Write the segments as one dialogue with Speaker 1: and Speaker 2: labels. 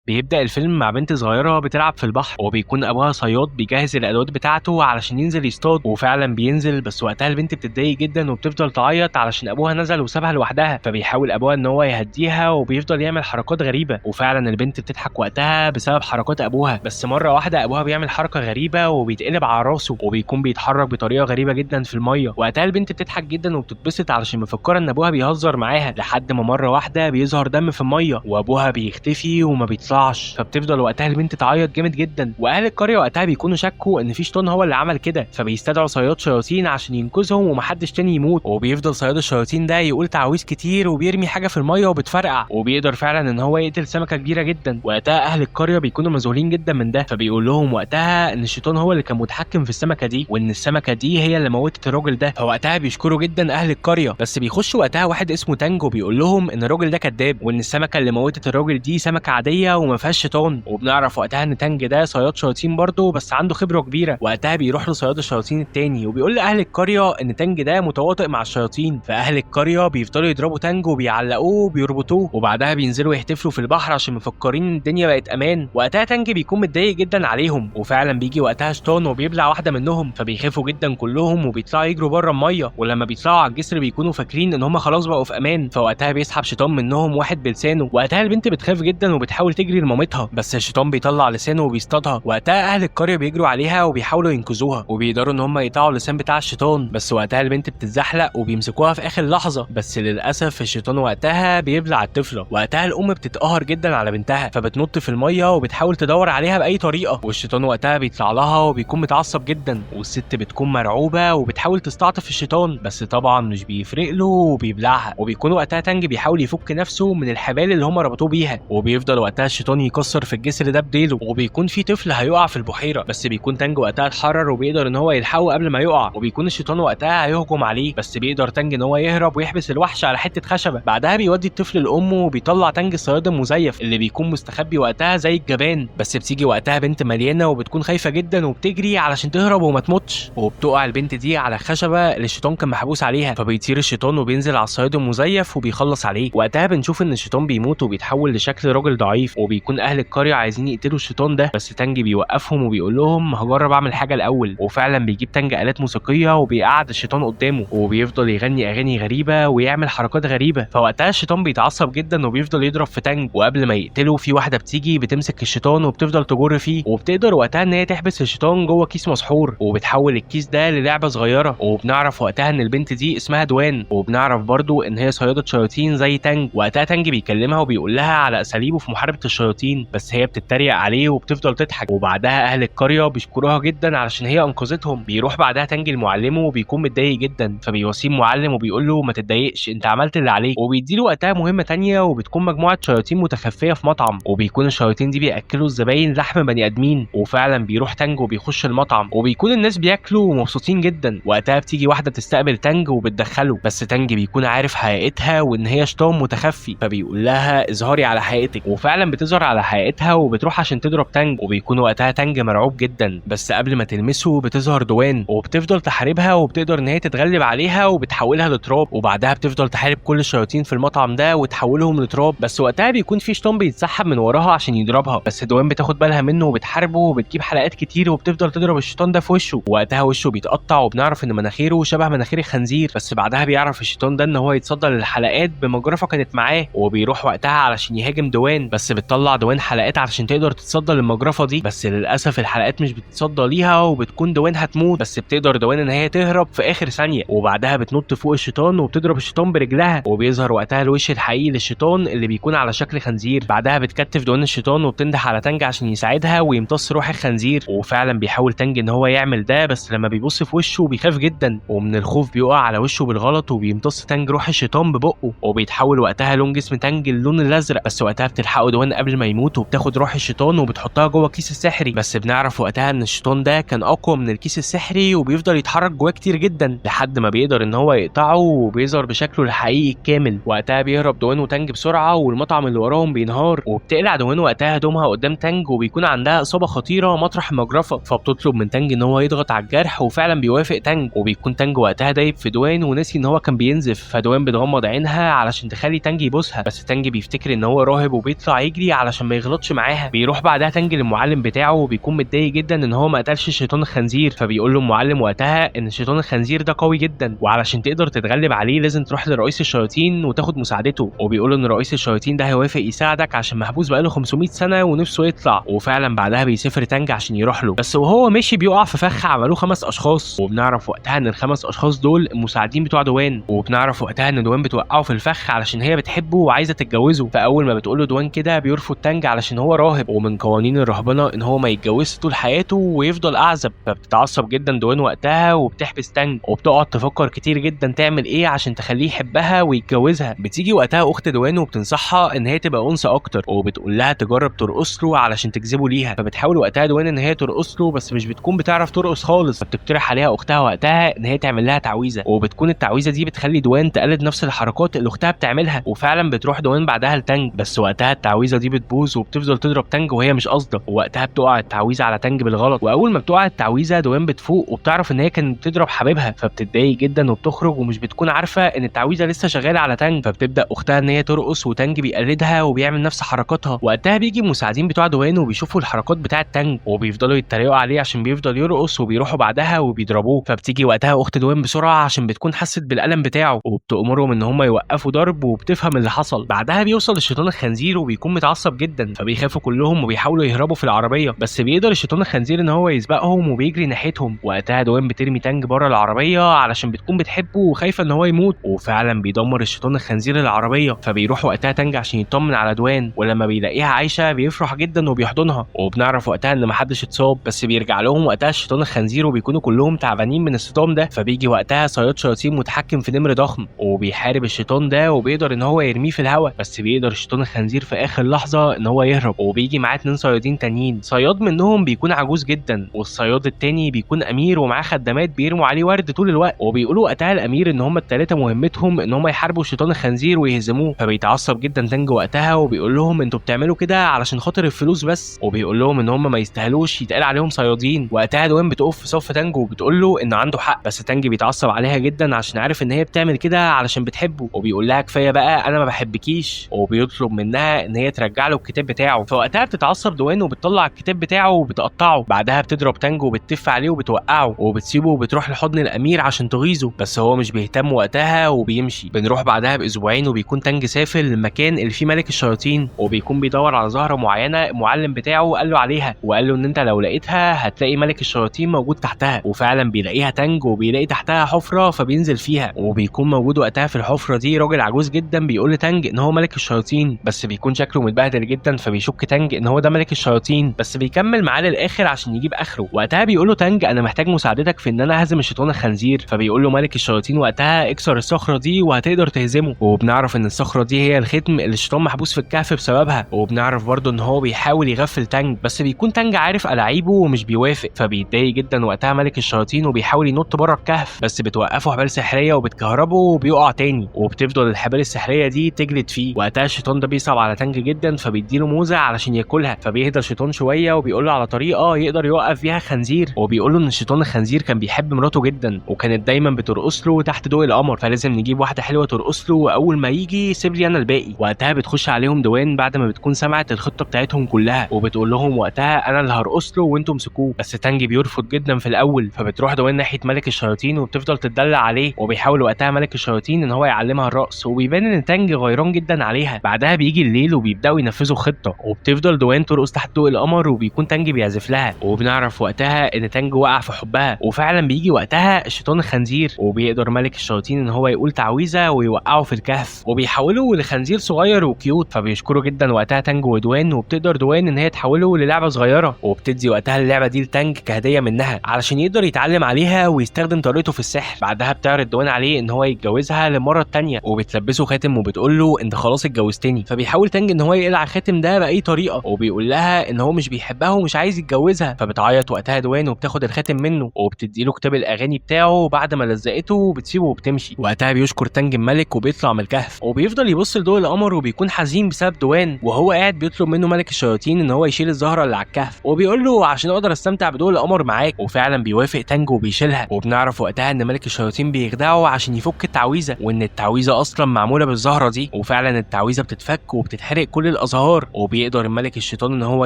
Speaker 1: بيبدأ الفيلم مع بنت صغيرة بتلعب في البحر وبيكون أبوها صياد بيجهز الأدوات بتاعته علشان ينزل يصطاد، وفعلا بينزل. بس وقتها البنت بتتضايق جدا وبتفضل تعيط علشان أبوها نزل وسابها لوحدها، فبيحاول أبوها إن هو يهديها وبيفضل يعمل حركات غريبة، وفعلا البنت بتضحك وقتها بسبب حركات أبوها. بس مرة واحدة أبوها بيعمل حركة غريبة وبيتقلب على راسه وبيكون بيتحرك بطريقة غريبة جدا في المية. وقتها البنت بتضحك جدا وبتتبسط علشان مفكرة إن أبوها بيهزر معاها، لحد ما مرة واحدة بيظهر دم في المية وأبوها بيختفي وما بيطلعش. فبتفضل وقتها البنت تعيط جامد جدا، واهل القريه وقتها بيكونوا شكوا ان في شيطان هو اللي عمل كده، فبيستدعوا صياد شياطين عشان ينقذهم ومحدش تاني يموت. وبيفضل صياد الشياطين ده يقول تعاويذ كتير وبيرمي حاجه في الميه وبتفرقع، وبيقدر فعلا ان هو يقتل سمكه كبيره جدا. وقتها اهل القريه بيكونوا مذهولين جدا من ده، فبيقول لهم وقتها ان الشيطان هو اللي كان متحكم في السمكه دي، وان السمكه دي هي اللي موتت الراجل ده. فوقتها بيشكروا جدا اهل القريه. بس بيخش وقتها واحد اسمه تانجو بيقول لهم ان الراجل ده كذاب، وان السمكه اللي موتت الراجل دي سمكه عاديه وما فيهاش شيطان. وبنعرف وقتها ان تانج ده صياد شياطين برضه بس عنده خبره كبيره. وقتها بيروح لصياد الشياطين التاني وبيقول لاهل القريه ان تانج ده متواطئ مع الشياطين، فاهل القريه بيفضلوا يضربوا تانج وبيعلقوه وبيربطوه، وبعدها بينزلوا يحتفلوا في البحر عشان مفكرين ان الدنيا بقت امان. وقتها تانج بيكون متضايق جدا عليهم، وفعلا بيجي وقتها شيطان وبيبلع واحده منهم، فبيخافوا جدا كلهم وبيطلعوا يجروا بره الميه. ولما بيطلعوا على الجسر بيكونوا فاكرين ان هم خلاص بقوا في امان، فوقتها بيسحب شيطان منهم واحد بلسانه. وقتها البنت بتخاف جدا وبتحاول تجري لمامتها، بس الشيطان بيطلع لسانه وبيصطادها. وقتها اهل القريه بيجروا عليها وبيحاولوا ينقذوها، وبيقدروا ان هم يقطعوا اللسان بتاع الشيطان. بس وقتها البنت بتتزحلق وبيمسكوها في اخر لحظه، بس للاسف الشيطان وقتها بيبلع الطفله. وقتها الام بتتقهر جدا على بنتها، فبتنط في الميه وبتحاول تدور عليها باي طريقه، والشيطان وقتها بيطلع لها وبيكون متعصب جدا، والست بتكون مرعوبه وبتحاول تستعطف الشيطان، بس طبعا مش بيفرق له وبيبلعها. وبيكون وقتها تانج بيحاول يفك نفسه من الحبال اللي هم ربطوه بيها، وبيفضل وقتها الشيطان يكسر في الجسر ده بديله، وبيكون في طفل هيقع في البحيره، بس بيكون تانج وقتها اتحرر وبيقدر ان هو يلحقه قبل ما يقع. وبيكون الشيطان وقتها هيهجم عليه، بس بيقدر تانج ان هو يهرب ويحبس الوحش على حته خشبه. بعدها بيودي الطفل لامه وبيطلع تانج الصياد المزيف اللي بيكون مستخبي وقتها زي الجبان. بس بتيجي وقتها بنت مليانه وبتكون خايفه جدا وبتجري علشان تهرب وما تموتش، وبتقع البنت دي على خشبه اللي الشيطان كان محبوس عليها، فبيطير الشيطان وبينزل على الصياد المزيف وبيخلص عليه. وقتها بنشوف ان الشيطان بيموت وبيتحول لشكل راجل ضعيف، وبيكون اهل القريه عايزين يقتلوا الشيطان ده، بس تانج بيوقفهم وبيقول لهم هجرب اعمل حاجه الاول. وفعلا بيجيب تانج آلات موسيقيه وبيقعد الشيطان قدامه وبيفضل يغني اغاني غريبه ويعمل حركات غريبه. فوقتها الشيطان بيتعصب جدا وبيفضل يضرب في تانج، وقبل ما يقتله في واحده بتيجي بتمسك الشيطان وبتفضل تجر فيه، وبتقدر وقتها ان هي تحبس الشيطان جوه كيس مسحور، وبتحول الكيس ده للعبه صغيره. وبنعرف وقتها ان البنت دي اسمها دوان، وبنعرف برضو ان هي صياده شياطين زي تانج. وقتها تانج بيكلمها وبيقول لها على اساليبه في محاربه الشياطين، بس هي بتتريق عليه وبتفضل تضحك. وبعدها اهل القريه بيشكروها جدا علشان هي انقذتهم. بيروح بعدها تانج لمعلمه وبيكون متضايق جدا، فبيواسيه معلم وبيقول له ما تتضايقش انت عملت اللي عليك، وبيديله وقتها مهمه تانية وبتكون مجموعه شياطين متخفيه في مطعم، وبيكون الشياطين دي بياكلوا الزباين لحم بني ادمين. وفعلا بيروح تانج وبيخش المطعم وبيكون الناس بياكلوا ومبسوطين جدا. وقتها بتيجي واحده تستقبل تانج وبتدخله، بس تانج بيكون عارف حقيقتها وان هي شيطان متخفي، فبيقول لها اظهري على حقيقتك. وفعلا بتظهر على حقيقتها وبتروح عشان تضرب تانج، وبيكون وقتها تانج مرعوب جدا. بس قبل ما تلمسه بتظهر دوان وبتفضل تحاربها، وبتقدر ان هي تتغلب عليها وبتحولها لتراب. وبعدها بتفضل تحارب كل الشياطين في المطعم ده وتحولهم لتراب. بس وقتها بيكون في شيطان بيتسحب من وراها عشان يضربها، بس دوان بتاخد بالها منه وبتحاربه وبتجيب حلقات كتير وبتفضل تضرب الشيطان ده في وشه. وقتها وشه بيتقطع وبنعرف ان مناخيره شبه مناخير الخنزير. بس بعدها بيعرف الشيطان ده ان هو يتصدى للحلقات بمجرفه كانت معاه، وبيروح وقتها علشان يهاجم دوان، بس بتطلع دوان حلقات علشان تقدر تتصدى للمجرفه دي. بس للاسف الحلقات مش بتتصدى ليها وبتكون دوان هتموت، بس بتقدر دوان ان هي تهرب في اخر ثانيه. وبعدها بتنط فوق الشيطان وبتضرب الشيطان برجلها، وبيظهر وقتها الوش الحقيقي للشيطان اللي بيكون على شكل خنزير. بعدها بتكتف دوان الشيطان وبتنده على تانج عشان يساعدها ويمتص روح الخنزير، وفعلا بيحاول تانج ان هو يعمل ده، بس لما بيبص في وشه بيخاف جدا، ومن الخوف بيقع على وشه بالغلط وبيمتص تانج روح الشيطان ببقه، وبيتحول وقتها لون جسم تانج اللون الازرق. بس وقتها بتلحقه دوان قبل ما يموت وبتاخد روح الشيطان وبتحطها جوه الكيس السحري. بس بنعرف وقتها ان الشيطان ده كان اقوى من الكيس السحري وبيفضل يتحرك جواه كتير جدا لحد ما بيقدر ان هو يقطعه وبيظهر بشكله الحقيقي الكامل. وقتها بيهرب دوان وتانج بسرعه والمطعم اللي وراهم بينهار، وبتقلع دوان وقتها هدومها قدام تانج وبيكون عندها اصابه خطيره مطرح المجرفه، فبتطلب من تانج ان هو يضغط على الجرح، وفعلا بيوافق تانج. وبيكون تانج وقتها دايب في دوان ونسي ان هو كان بينزف، فدوان بتغمض عينها علشان تخلي تانج يبوسها، بس تانج بيفتكر ان هو راهب وبيطلع يجري علشان ما يغلطش معاها. بيروح بعدها تانج للمعلم بتاعه وبيكون متضايق جدا ان هو ما قتلش شيطان الخنزير، فبيقول له المعلم وقتها ان شيطان الخنزير ده قوي جدا وعلشان تقدر تتغلب عليه لازم تروح لرئيس الشياطين وتاخد مساعدته. وبيقول له ان رئيس الشياطين ده هيوافق يساعدك عشان محبوس بقاله 500 سنه ونفسه يطلع. وفعلا بعدها بيسافر تانج عشان يروح له، بس وهو ماشي بيقع في فخ عملوه 5 اشخاص، وبنعرف وقتها ان ال5 اشخاص دول المساعدين بتوع دوان. وبنعرف وقتها ان دوان بتوقعه في الفخ علشان هي بتحبه وعايزه تتجوزه. فاول ما بتقول له دوان كده بيرفض تانج علشان هو راهب ومن قوانين الرهبنه ان هو ما يتجوزش طول حياته ويفضل اعزب. فبتتعصب جدا دوان وقتها وبتحبس تانج وبتقعد تفكر كتير جدا تعمل ايه عشان تخليه يحبها ويتجوزها. بتيجي وقتها اخت دوان وبتنصحها ان هي تبقى انثى اكتر وبتقول لها تجرب ترقص له علشان تجذبه ليها. فبتحاول وقتها دوان ان هي ترقص له بس مش بتكون بتعرف ترقص خالص. فبتقترح عليها اختها وقتها ان هي تعمل لها تعويذه وبتكون التعويذه دي بتخلي دوان تقلد نفس الحركات اللي اختها بتعملها. وفعلا بتروح دوان بعدها لتانج، بس وقتها التعويذه دي بتبوظ وبتفضل تضرب تانج وهي مش قاصده. ووقتها بتقع التعويذه على تانج بالغلط، واول ما بتقع التعويذه دوان بتفوق وبتعرف ان هي كانت بتضرب حبيبها. فبتتضايق جدا وبتخرج ومش بتكون عارفه ان التعويذه لسه شغاله على تانج. فبتبدا اختها ان هي ترقص وتانج بيقلدها وبيعمل نفس حركاتها. وقتها بيجي المساعدين بتوع دوان وبيشوفوا الحركات بتاعه تانج وبيفضلوا يتريقوا عليه عشان بيفضل يرقص وبيروحوا بعدها وبيضربوه. فبتيجي وقتها اخت دوان بسرعه عشان بتكون حست بالالم بتاعه وبتأمرهم ان هم يوقفوا ضرب وبتفهم اللي حصل. بعدها بيوصل الشيطان الخنزير وبيكون متعصب جدا فبيخافوا كلهم وبيحاولوا يهربوا في العربيه، بس بيقدر الشيطان الخنزير ان هو يسبقهم وبيجري ناحيتهم. وقتها دوان بترمي تانج بره العربيه علشان بتكون بتحبه وخايفه ان هو يموت، وفعلا بيدمر الشيطان الخنزير العربيه. فبيروح وقتها تانج عشان يطمن على دوان، ولما بيلاقيها عايشه بيفرح جدا وبيحضنها. وبنعرف وقتها ان محدش اتصاب، بس بيرجع لهم وقتها الشيطان الخنزير وبيكونوا كلهم تعبانين من الصدام ده. فبيجي وقتها صياد شياطين متحكم في نمر ضخم وبيحارب الشيطان ده وبيقدر ان هو يرميه في الهواء، بس بيقدر الشيطان الخنزير في اخر لحظه ان هو يهرب. وبيجي معاه 2 صيادين تانيين، صياد منهم بيكون عجوز جدا والصياد التاني بيكون امير ومعاه خدامات بيرموا عليه ورد طول الوقت. وبيقولوا وقتها الامير ان هم الثلاثه مهمتهم ان هم يحاربوا الشيطان الخنزير ويهزموه. فبيتعصب جدا تانج وقتها وبيقول لهم انتوا بتعملوا كده علشان خاطر الفلوس بس، وبيقول لهم ان هم ما يستاهلوش يتقال عليهم صيادين. وقتها دوان بتقف في صف تانج وبتقول له ان عنده حق، بس تانج بيتعصب عليها جدا عشان عارف ان هي بتعمل كده علشان بتحبه وبيقول لها كفايه بقى انا ما بحبكيش، وبيطلب منها ان هي ترجع له الكتاب بتاعه. فوقتها بتتعصب دوان وبتطلع الكتاب بتاعه وبتقطعه. بعدها بتضرب تانج وبتتف عليه وبتوقعه وبتسيبه وبتروح لحضن الامير عشان تغيظه، بس هو مش بيهتم وقتها وبيمشي. بنروح بعدها باسبوعين وبيكون تانج سافر للمكان اللي فيه ملك الشياطين وبيكون بيدور على زهره معينه المعلم بتاعه قال له عليها، وقال له ان انت لو لقيتها هتلاقي ملك الشياطين موجود تحتها. وفعلا بيلاقيها تانج وبيلاقي تحتها حفره فبينزل فيها، وبيكون موجود وقتها في الحفره دي راجل عجوز جدا بيقول لتانج ان هو ملك الشياطين، بس بيكون شكله متبهدل جدا فبيشك تانج ان هو ده ملك الشياطين، بس بيكمل معاه للاخر عشان يجيب اخره. وقتها بيقول له تانج انا محتاج مساعدتك في ان انا اهزم الشيطان الخنزير. فبيقول له ملك الشياطين وقتها اكسر الصخره دي وهتقدر تهزمه. وبنعرف ان الصخره دي هي الختم اللي الشيطان محبوس في الكهف بسببها. وبنعرف برضه ان هو بيحاول يغفل تانج، بس بيكون تانج عارف الاعيبه ومش بيوافق. فبيتضايق جدا وقتها ملك الشياطين وبيحاول ينط بره الكهف، بس بتوقفه حبال سحريه وبتكهربه وبيقع تاني، وبتفضل الحبال السحريه دي تجلد فيه. وقتها الشيطان ده بيصعب على تانج جدا فبيديله موزه علشان ياكلها. فبيهدى الشيطان شويه وبيقول له على طريقه يقدر يوقف بيها خنزير، وبيقول له ان الشيطان الخنزير كان بيحب مراته جدا وكانت دايما بترقص له تحت ضوء القمر، فلازم نجيب واحده حلوه ترقص له واول ما يجي سيب لي انا الباقي. وقتها بتخش عليهم دوان بعد ما بتكون سمعت الخطه بتاعتهم كلها وبتقول لهم وقتها انا اللي هرقص له وانتم امسكوه، بس تانج بيرفض جدا في الاول. فبتروح دوان ناحيه ملك الشياطين وبتفضل تتدلع عليه، وبيحاول وقتها ملك الشياطين ان هو يعلمها الرقص وبيبان ان تانج غيران جدا عليها. بعدها بيجي الليل وبيبداوا ينفذوا خطه وبتفضل دوان ترقص تحت ضوء القمر وبيكون تانج بيعزف لها. وبنعرف وقتها ان تانج وقع في حبها، وفعلا بيجي وقتها الشيطان الخنزير وبيقدر ملك الشياطين ان هو يقول تعويذه ويوقعه في الكهف وبيحوله لخنزير صغير وكيوت. فبيشكروا جدا وقتها تانج ودوان، وبتقدر دوان ان هي تحوله للعبه صغيره وبتدي وقتها اللعبه دي لتانج كهديه منها علشان يقدر يتعلم عليها ويستخدم طريقته في السحر. بعدها بتعرض دوان عليه ان هو يتجوزها للمره الثانيه وبتلبسه خاتم وبتقول له انت خلاص اتجوزتني. فبيحاول تانج ان هو يقلع الخاتم ده باي طريقه وبيقول لها ان هو مش بيحبها ومش عايز يتجوزها. فبتعيط وقتها دوان وبتاخد الخاتم منه وبتديله كتاب الاغاني بتاعه بعد ما لزقته بتسيبه وبتمشي. وقتها بيشكر تانج الملك وبيطلع من الكهف وبيفضل يبص لضوء القمر وبيكون حزين بسبب دوان، وهو قاعد بيطلب منه ملك الشياطين ان هو يشيل الزهره اللي على الكهف وبيقول له عشان اقدر استمتع بضوء القمر معاك. وفعلا بيوافق تانج وبيشيلها. وبنعرف وقتها ان ملك الشياطين بيخدعه عشان يفك التعويذه وان التعويذه اصلا معموله بالزهره دي، وفعلا التعويذه بتتفك وبتتحرق كل الازهار، وبيقدر الملك الشيطان ان هو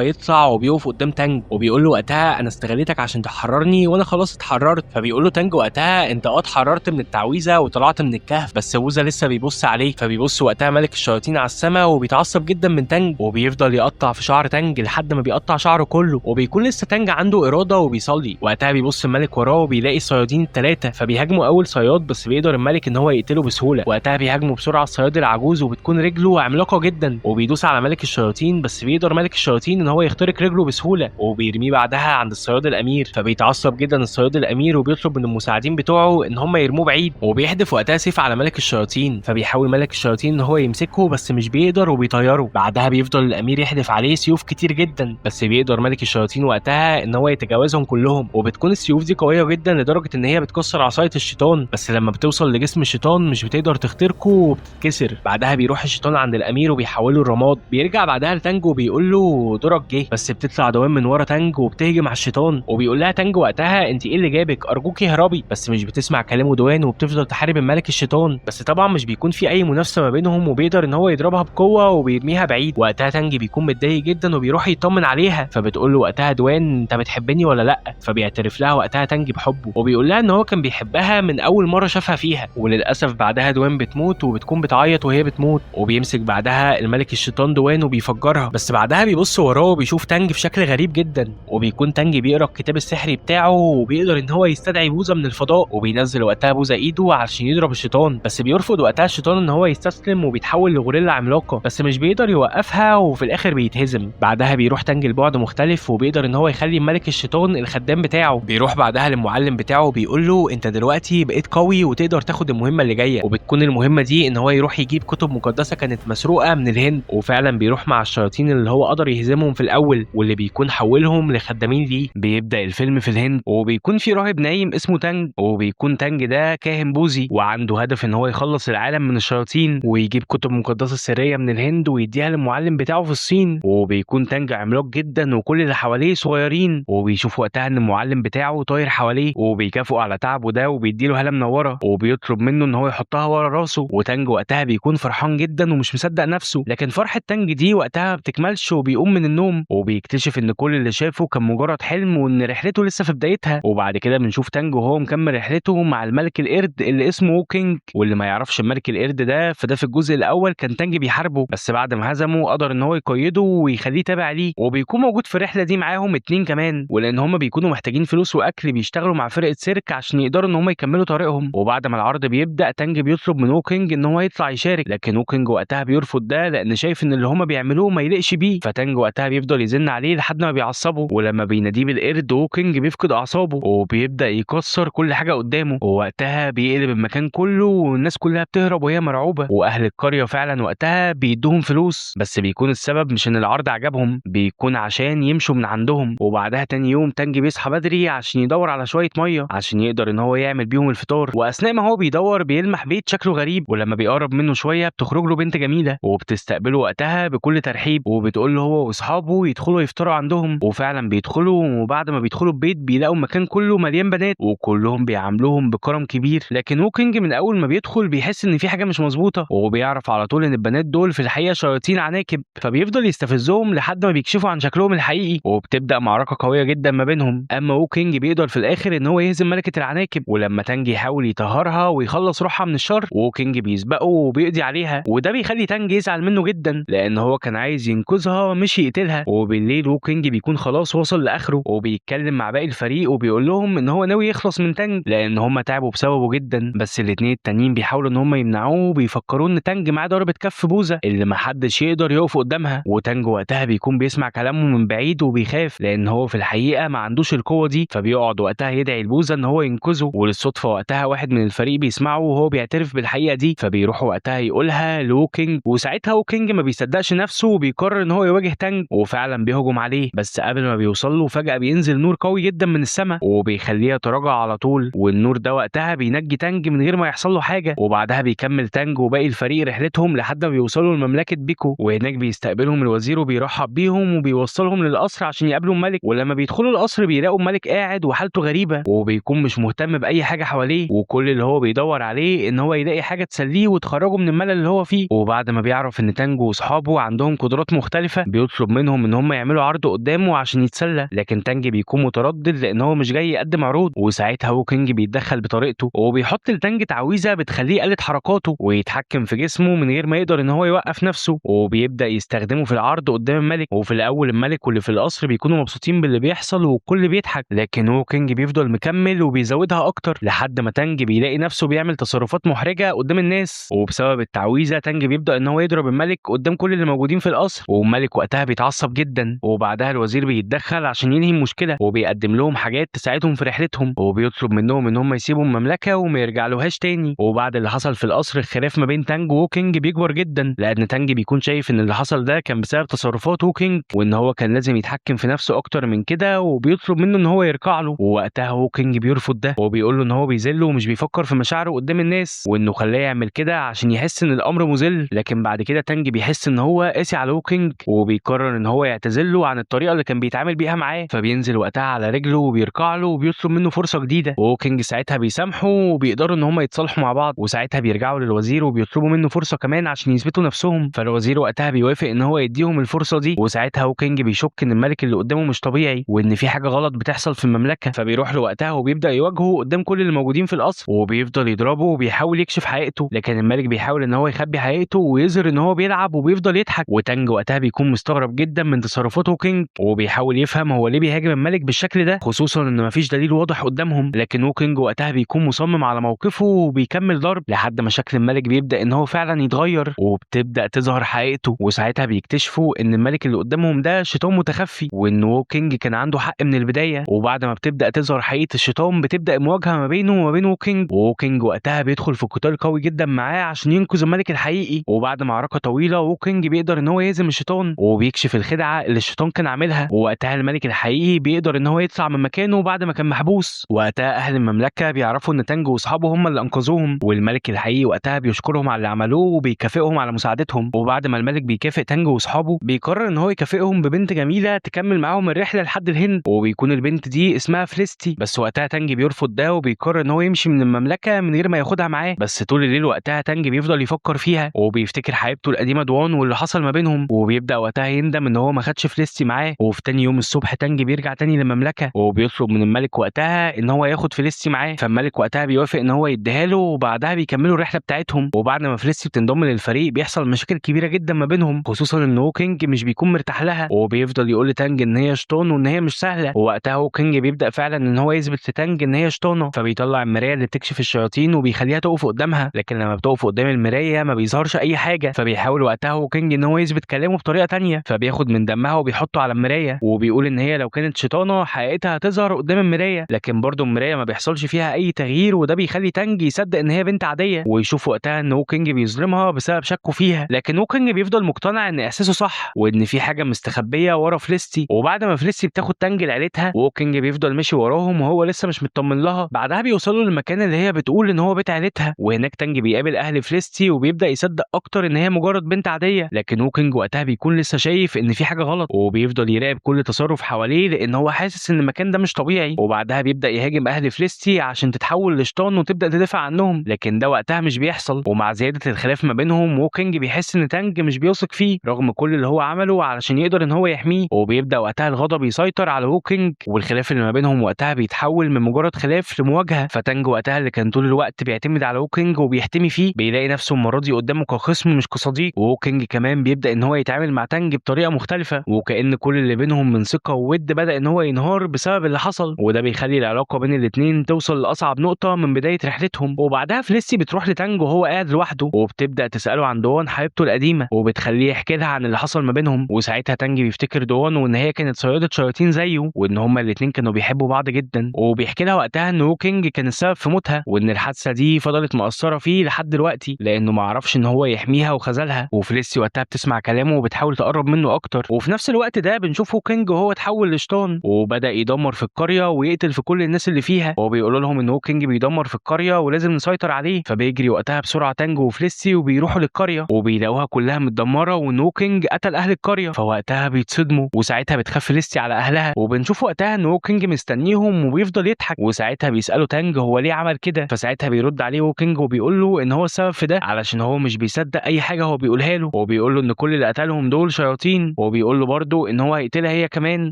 Speaker 1: يطلع وبيقف قدام تانج وبيقول له وقتها انا استغليتك عشان تحررني وانا خلاص اتحررت. فبيقول له تانج وقتها انت اتحررت من التعويذه وطلعت من الكهف، بس بوذا لسه بيبص عليك. فبيبص وقتها ملك الشياطين على السماء وبيتعصب جدا من تانج، وبيفضل يقطع في شعر تانج لحد ما بيقطع شعره كله، وبيكون لسه تانج عنده اراده وبيصلي. وقتها بيبص الملك وراه وبيلاقي الصيادين الثلاثه، فبيهاجموا اول صياد بس بيقدر الملك ان هو يقتله بسهوله. وقتها بيهاجموا بسرعه الصياد العجوز وبتكون رجله عملاقه جدا وبيدوس على ملك الشياطين، بس بيقدر ملك الشياطين ان هو يخترق رجله بسهوله وبيرميه بعدها عند الصياد الامير. فبيتعصب جدا الصياد الامير وبيطلب من المساعدين بتوعه ان هم يرموه بعيد، وبيحدف وقتها سيف على ملك الشياطين. فبيحاول ملك الشياطين ان هو يمسكه بس مش بيقدر وبيطيره. بعدها بيفضل الامير يحدف عليه سيوف كتير جدا، بس بيقدر ملك الشياطين وقتها ان هو يتجاوزهم كلهم، وبتكون السيوف دي قويه جدا لدرجه ان هي بتكسر عصايه الشيطان، بس لما بتوصل لجسم الشيطان مش بتقدر تخترقه وبتتكسر. بعدها بيروح الشيطان عند الامير وبيحوله لرماد. بيرجع بعدها لتانج وبيقول له دورك جه، بس بتطلع دوام من ورا تانج وبتهجم على الشيطان، وبيقول لها تانج وقتها انت ايه اللي جابك، ارجوكي اهربي. بس مش بتسمع كلامه دوان وبتفضل تحارب الملك الشيطان، بس طبعا مش بيكون في اي منافسه ما بينهم، وبيقدر ان هو يضربها بقوه وبيرميها بعيد. وقتها تانج بيكون متضايق جدا وبيروح يطمن عليها، فبتقول له وقتها دوان انت بتحبني ولا لا. فبيعترف لها وقتها تانج بحبه، وبيقول لها ان هو كان بيحبها من اول مره شافها فيها. وللاسف بعدها دوان بتموت وبتكون بتعيط وهي بتموت، وبيمسك بعدها الملك الشيطان دوان وبيفجرها. بس بعدها بيبص وراه وبيشوف تانج في شكل غريب جدا، وبيكون تانج بيقرا الكتاب السحري بتاعه وبيقدر ان هو يستدعي بوذا من الفضاء، وبينزل وقتها بوذا ايده علشان يضرب الشيطان، بس بيرفض وقتها الشيطان ان هو يستسلم وبيتحول لغوريلا عملاقه، بس مش بيقدر يوقفها وفي الاخر بيتهزم. بعدها بيروح تانج لبعد مختلف وبيقدر ان هو يخلي ملك الشيطان الخدام بتاعه. بيروح بعدها للمعلم بتاعه وبيقول له انت دلوقتي بقيت قوي وتقدر تاخد المهمه اللي جايه، وبتكون المهمه دي ان هو يروح يجيب كتب مقدسه كانت مسروقه من الهند. وفعلا بيروح مع الشياطين اللي هو قدر يهزمهم في الاول واللي بيكون حولهم لخدامين ليه. بيبدا الفيلم في الهند وبيكون في راهب نايم اسمه تانج، وبيكون تانج ده كاهن بوذي وعنده هدف ان هو يخلص العالم من الشياطين ويجيب كتب مقدسه سريه من الهند ويديها للمعلم بتاعه في الصين. وبيكون تانج عملاق جدا وكل اللي حواليه صغيرين، وبيشوف وقتها ان المعلم بتاعه طاير حواليه وبيكافئه على تعبه ده وبيديله هاله منوره وبيطلب منه ان هو يحطها ورا راسه. وتانج وقتها بيكون فرحان جدا ومش مصدق نفسه، لكن فرحه تانج دي وقتها ما بتكملش وبيقوم من النوم وبيكتشف ان كل اللي شافه كان مجرد حلم وان رحلته لسه في بدايتها. وبعد كده بنشوف تانج وهو مكمل رحلته مع الملك القرد اللي اسمه ووكينج، واللي ما يعرفش الملك القرد ده فده في الجزء الاول كان تانج بيحاربه، بس بعد ما هزمه قدر ان هو يقيده ويخليه تابع ليه. وبيكون موجود في الرحله دي معاهم اتنين كمان، ولان هم بيكونوا محتاجين فلوس واكل بيشتغلوا مع فرقه سيرك عشان يقدروا ان هم يكملوا طريقهم. وبعد ما العرض بيبدا تانج بيطلب من ووكينج ان هو يطلع يشارك، لكن ووكينج وقتها بيرفض ده لان شايف ان اللي هم بيعملوه ما يليقش بيه. فتانج وقتها بيفضل يزن عليه لحد ما بيعصبه، ولما بيناديه بالقرد ووكينج بيفقد اعصابه وبيبدا يكسر كل حاجه قدامه. ووقتها بيقلب المكان كله والناس كلها بتهرب وهي مرعوبه، واهل القريه فعلا وقتها بيدوهم فلوس، بس بيكون السبب مش ان العرض عجبهم، بيكون عشان يمشوا من عندهم. وبعدها تاني يوم تانج بيصحى بدري عشان يدور على شويه ميه عشان يقدر ان هو يعمل بيهم الفطار، واثناء ما هو بيدور بيلمح بيت شكله غريب، ولما بيقرب منه شويه بتخرج له بنت جميله وبتستقبله وقتها بكل ترحيب وبتقول له هو واصحابه يدخلوا يفطروا عندهم. وفعلا بيدخلوا، وبعد ما بيدخلوا البيت بيلاقوا المكان كله مليان بنات وكلهم بيعاملوهم بكرم كبير، لكن ووكينج من اول ما بيدخل بيحس ان في حاجه مش مظبوطه، وبيعرف على طول ان البنات دول في الحقيقه شياطين عناكب، فبيفضل يستفزهم لحد ما بيكشفوا عن شكلهم الحقيقي وبتبدا معركه قويه جدا ما بينهم. اما ووكينج بيقدر في الاخر ان هو يهزم ملكه العناكب، ولما تانج يحاول يطهرها ويخلص روحها من الشر ووكينج بيسبقه وبيقضي عليها، وده بيخلي تانج يزعل منه جدا لان هو كان عايز ينقذها مش يقتلها. وبالليل ووكينج بيكون خلاص وصل لاخره وبيتكلم مع باقي الفريق وبيقول لهم ان هو ناوي يخلص من تانج لان هم تعبوا بسببه جدا، بس الاتنين التانيين بيحاولوا ان هم يمنعوه وبيفكروا ان تانج معاه ضربه كف بوذا اللي محدش يقدر يقف قدامها. وتانج وقتها بيكون بيسمع كلامه من بعيد وبيخاف لان هو في الحقيقه ما عندوش القوه دي، فبيقعد وقتها يدعي لبوذا ان هو ينقذه. وللصدفه وقتها واحد من الفريق بيسمعه وهو بيعترف بالحقيقه دي، فبيروح وقتها يقولها لوكينج، وساعتها ووكينج ما بيصدقش نفسه وبيقرر ان هو يواجه تانج، وفعلا بيهجم عليه، بس قبل ما بيوصل له فجاه بينزل نور قوي جدا من السماء وبيخليه يتراجع على طول، والنور ده وقتها بينجي تانج من غير ما يحصل له حاجه. وبعدها بيكمل تانج وباقي الفريق رحلتهم لحد ما بيوصلوا لمملكه بيكو، وهناك بيستقبلهم الوزير وبيرحب بيهم وبيوصلهم للقصر عشان يقابلوا الملك. ولما بيدخلوا القصر بيلاقوا الملك قاعد وحالته غريبه وبيكون مش مهتم باي حاجه حواليه، وكل اللي هو بيدور عليه ان هو يلاقي حاجه تسليه وتخرجه من الملل اللي هو فيه. وبعد ما بيعرف ان تانج واصحابه صحابه عندهم قدرات مختلفة بيطلب منهم ان هم يعملوا عرض قدامه عشان يتسلى، لكن تانج بيكون متردد لان هو مش جاي يقدم عروض. وساعتها هوكينج بيتدخل بطريقته وبيحط لتانج تعويذة بتخليه يقلد حركاته ويتحكم في جسمه من غير ما يقدر ان هو يوقف نفسه، وبيبدأ يستخدمه في العرض قدام الملك. وفي الاول الملك واللي في القصر بيكونوا مبسوطين باللي بيحصل والكل بيضحك، لكن هوكينج بيفضل مكمل وبيزودها اكتر لحد ما تانج بيلاقي نفسه بيعمل تصرفات محرجة قدام الناس. وبسبب التعويذة تانج بيبدأ ان هو يضرب الملك قدام كل اللي موجودين في القصر، والملك وقتها بيتعصب جدا. وبعدها الوزير بيتدخل عشان ينهي المشكلة وبيقدم لهم حاجات تساعدهم في رحلتهم، وبيطلب منهم ان هم يسيبوا المملكة وما يرجعلوهاش تاني. وبعد اللي حصل في القصر الخلاف ما بين تانج وهوكينج بيكبر جدا، لان تانج بيكون شايف ان اللي حصل ده كان بسبب تصرفات هوكينج وان هو كان لازم يتحكم في نفسه اكتر من كده، وبيطلب منه ان هو يركع له. ووقتها هوكينج بيرفض ده وبيقول له ان هو بيذله ومش بيفكر في مشاعره قدام الناس، وانه خلاه يعمل كده عشان يحس ان الامر مذل. لكن بعد كده تانج بيحس ان هو قاسي على هوكينج وبيقرر ان هو يعتذر له عن الطريقه اللي كان بيتعامل بيها معاه، فبينزل وقتها على رجله وبيركع له وبيطلب منه فرصه جديده. وهوكينج ساعتها بيسامحه وبيقدروا ان هم يتصالحوا مع بعض. وساعتها بيرجعوا للوزير وبيطلبوا منه فرصه كمان عشان يثبتوا نفسهم، فالوزير وقتها بيوافق ان هو يديهم الفرصه دي. وساعتها هوكينج بيشك ان الملك اللي قدامه مش طبيعي وان في حاجه غلط بتحصل في المملكه، فبيروح له وقتها وبيبدا يواجهه قدام كل اللي موجودين في القصر وبيفضل يضربه وبيحاول يكشف حقيقته. لكن الملك بيحاول ان هو يخبي حقيقته ويظهر ان هو بيلعب وبيفضل يضحك. وتانج وقتها بيكون مستغرب جدا من تصرفات هوكينج وبيحاول يفهم هو ليه بيهاجم الملك بالشكل ده، خصوصا ان مفيش دليل واضح قدامهم. لكن هوكينج وقتها بيكون مصمم على موقفه وبيكمل ضرب لحد ما شكل الملك بيبدا ان هو فعلا يتغير وبتبدا تظهر حقيقته. وساعتها بيكتشفوا ان الملك اللي قدامهم ده شيطان متخفي وان هوكينج كان عنده حق من البدايه. وبعد ما بتبدا تظهر حقيقه الشيطان بتبدا مواجهه ما بينه وما بين هوكينج، وهوكينج وقتها بيدخل في قتال قوي جدا معاه عشان ينقذ الملك الحقيقي. وبعد معركه طويله هوكينج بيقدر ان هو يهزم الشيطان وبيكشف الخدعه اللي الشيطان كان عاملها. ووقتها الملك الحقيقي بيقدر ان هو يطلع من مكانه بعد ما كان محبوس. وقتها اهل المملكه بيعرفوا ان تانج واصحابه هم اللي انقذوهم، والملك الحقيقي وقتها بيشكرهم على اللي عملوه وبيكافئهم على مساعدتهم. وبعد ما الملك بيكافئ تانج واصحابه بيقرر ان هو يكافئهم ببنت جميله تكمل معاهم الرحله لحد الهند، وبيكون البنت دي اسمها فليستي. بس وقتها تانج بيرفض ده وبيقرر ان هو يمشي من المملكه من غير ما ياخدها معاه. بس طول الليل وقتها تانج بيفضل يفكر فيها وبيفتكر حبيبته القديمه دوان واللي حصل ما بينهم، وبيبدا وقتها يندم ان هو ما خدش فليستي معاه. وفي تاني يوم الصبح تانج بيرجع تاني للمملكه وبيطلب من الملك وقتها ان هو ياخد فليستي معاه، فالملك وقتها بيوافق ان هو يديها له وبعدها بيكملوا الرحله بتاعتهم. وبعد ما فليستي بتنضم للفريق بيحصل مشاكل كبيره جدا ما بينهم، خصوصا ان هوكينج مش بيكون مرتاح لها وبيفضل يقول لتانج ان هي شيطان وان هي مش سهله. ووقتها هوكينج بيبدا فعلا ان هو يثبت لتانج ان هي شيطانه، فبيطلع المرايه اللي بتكشف الشياطين وبيخليها تقف قدامها، لكن لما بتقف قدام المرايه ما بيظهرش اي حاجه. فبيحاول وقتها هوكينج ان هو يثبت كلامه بطريقه تانية، فبياخد من دمها وبيحطه على المرايه وبيقول ان هي لو كانت شيطانه حقيقتها هتظهر قدام المرايه، لكن برضه المرايه ما بيحصلش فيها اي تغيير، وده بيخلي تانج يصدق ان هي بنت عاديه ويشوف وقتها ان هوكينج بيظلمها بسبب شكه فيها. لكن هوكينج بيفضل مقتنع ان احساسه صح وان في حاجه مستخبيه ورا فليستي. وبعد ما فليستي بتاخد تانج لعيلتها وهوكينج بيفضل ماشي وراهم وهو لسه مش مطمن لها. بعدها بيوصلوا للمكان اللي هي بتقول ان هو بيت عيلتها، وهناك تانج بيقابل اهل فليستي وبيبدا يصدق اكتر ان هي مجرد بنت عاديه. لكن هوكينج وقتها بيكون لسه شايف ان في حاجه غلط وبيفضل يراقب كل تصرف حواليه لان هو حاسس ان المكان ده مش طبيعي. وبعدها بيبدا يهاجم اهل فليستي عشان تتحول لشيطان وتبدا تدافع عنهم، لكن ده وقتها مش بيحصل. ومع زياده الخلاف ما بينهم هوكينج بيحس ان تانج مش بيثق فيه رغم كل اللي هو عمله علشان يقدر ان هو يحميه، وبيبدا وقتها الغضب يسيطر على هوكينج والخلاف اللي ما بينهم وقتها بيتحول من مجرد خلاف لمواجهه. فتانج وقتها اللي كان طول الوقت بيعتمد على هوكينج وبيحتمي فيه بيلاقي نفسه المره دي قدامه كخصم مش كصديق. وهوكينج كمان بيبدا ان هو يتعامل مع تانج بطريقه مختلفه وكأن كل اللي بينهم من ثقه وود بدا ان هو ينهار بسبب اللي حصل، وده بيخلي العلاقه بين الاثنين توصل لاصعب نقطه من بدايه رحلتهم. وبعدها فليسي بتروح لتانج وهو قاعد لوحده وبتبدا تساله عن دوان حبيبته القديمه وبتخليه يحكي لها عن اللي حصل ما بينهم. وساعتها تانج بيفتكر دوان وان هي كانت صياده شياطين زيه وان هما الاثنين كانوا بيحبوا بعض جدا، وبيحكي لها وقتها ان هوكينج كان السبب في موتها وان الحادثه دي فضلت مأثره فيه لحد دلوقتي لانه ما عرفش ان هو يحميها وخذلها. وفليسي وقتها بتسمع كلامه وبتحاول تقرب منه اكتر. وفي نفس الوقت ده بنشوف هوكينج وهو اتحول لشيطان وبدا يدمر في القريه ويقتل في كل الناس اللي فيها، وبيقولوا لهم ان هوكينج بيدمر في القريه ولازم نسيطر عليه. فبيجري وقتها بسرعه تانج وفليسي وبيروحوا للقريه وبيلاقوها كلها متدمره وان هوكينج قتل اهل القريه، فوقتها بيتصدموا وساعتها بتخاف فليسي على اهلها. وبنشوف وقتها ان هوكينج مستنيهم وبيفضل يضحك، وساعتها بيسالوا تانج هو ليه عمل كده، فساعتها بيرد عليه هوكينج وبيقول له ان هو السبب في ده علشان هو مش بيصدق اي حاجه هو بيقولها له. وبيقول له ان كل اللي قتلهم دول شياطين، وبيقول له برده ان هو هيقتلها هي كمان،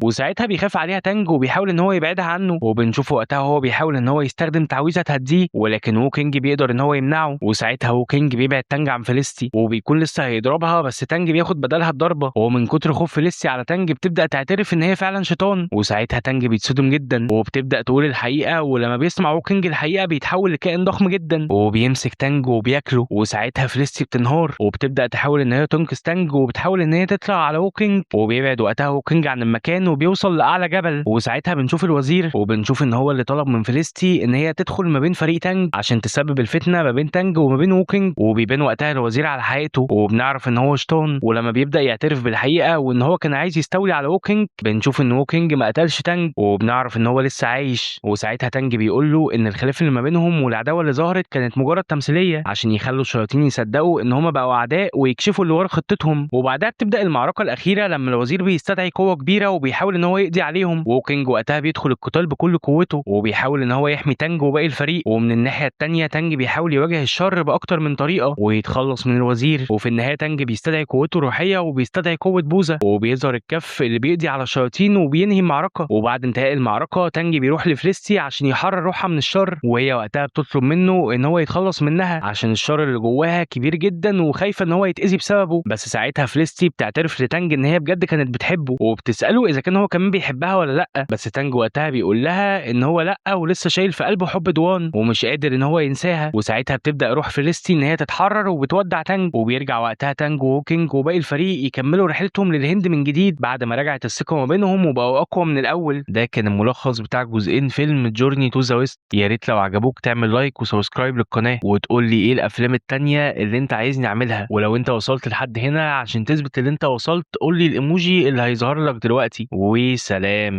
Speaker 1: وساعتها بيخاف عليها تانج وبيحاول ان هو يبعدها عنه، وبنشوفه وقتها وهو بيحاول ان هو يستخدم تعويذه تهديه، ولكن ووكينج بيقدر ان هو يمنعه، وساعتها ووكينج بيبعد تانج عن فيليستي وبيكون لسه هيضربها، بس تانج بياخد بدلها الضربه، ومن كتر خوف فيليستي على تانج بتبدا تعترف ان هي فعلا شيطان، وساعتها تانج بيتصدم جدا وبتبدا تقول الحقيقه، ولما بيسمع ووكينج الحقيقه بيتحول لكائن ضخم جدا وبيمسك تانج وبياكله، وساعتها فيليستي بتنهار وبتبدا تحاول ان هي تنقذ تانج وبتحاول ان هي تطلع على ووكينج، وبيبعد وقتها ووكينج عن المكان وبيوصل لاعلى جبل، وساعتها بنشوف الوزير وبنشوف ان هو اللي طلب من فيليستي ان هي تدخل ما بين فريق تانج عشان تسبب الفتنه ما بين تانج وما بين ووكينج، وبيبان وقتها الوزير على حقيقته وبنعرف ان هو شيطان، ولما بيبدا يعترف بالحقيقه وان هو كان عايز يستولي على ووكينج بنشوف ان ووكينج ما قتلش تانج وبنعرف ان هو لسه عايش، وساعتها تانج بيقول له ان الخلاف اللي ما بينهم والعداوه اللي ظهرت كانت مجرد تمثيليه عشان يخلوا الشياطين يصدقوا ان هم بقوا اعداء ويكشفوا اللي ورا خطتهم، وبعدها بتبدا المعركه الاخيره لما الوزير بيستدعي قوه كبيره وبيحاول ان هو يقضي عليهم، ووكينج وقتها بيدخل القتال بكل قوته وبيحاول ان هو يحمي تانج وباقي الفريق، ومن الناحيه التانيه تانج بيحاول يواجه الشر باكتر من طريقه ويتخلص من الوزير، وفي النهايه تانج بيستدعي قوته الروحيه وبيستدعي قوه بوذا وبيظهر الكف اللي بيقضي على الشياطين وبينهي المعركه، وبعد انتهاء المعركه تانج بيروح لفليستي عشان يحرر روحها من الشر، وهي وقتها بتطلب منه ان هو يتخلص منها عشان الشر اللي جواها كبير جدا وخايفه ان هو يتاذي بسببه، بس ساعتها فليستي بتعترف لتانج ان هي بجد كانت بتحبه وبتساله اذا كان هو كمان بيحبها ولا لا، بس تانج وقتها بيقول لها ان هو لا ولسه شايل في قلبه حب دوان ومش قادر ان هو ينساها، وساعتها بتبدا روح فليستي ان هي تتحرر وبتودع تانج، وبيرجع وقتها تانج ووكينج وباقي الفريق يكملوا رحلتهم للهند من جديد بعد ما رجعت الثقه ما بينهم وبقوا اقوى من الاول. ده كان الملخص بتاع جزئين فيلم جورني تو ذا ويست، يا ريت لو عجبوك تعمل لايك وسبسكرايب للقناه وتقول لي ايه الافلام التانية اللي انت عايزني اعملها، ولو انت وصلت لحد هنا عشان تثبت ان انت وصلت قول لي الايموجي اللي هيظهر لك دلوقتي، وسلام.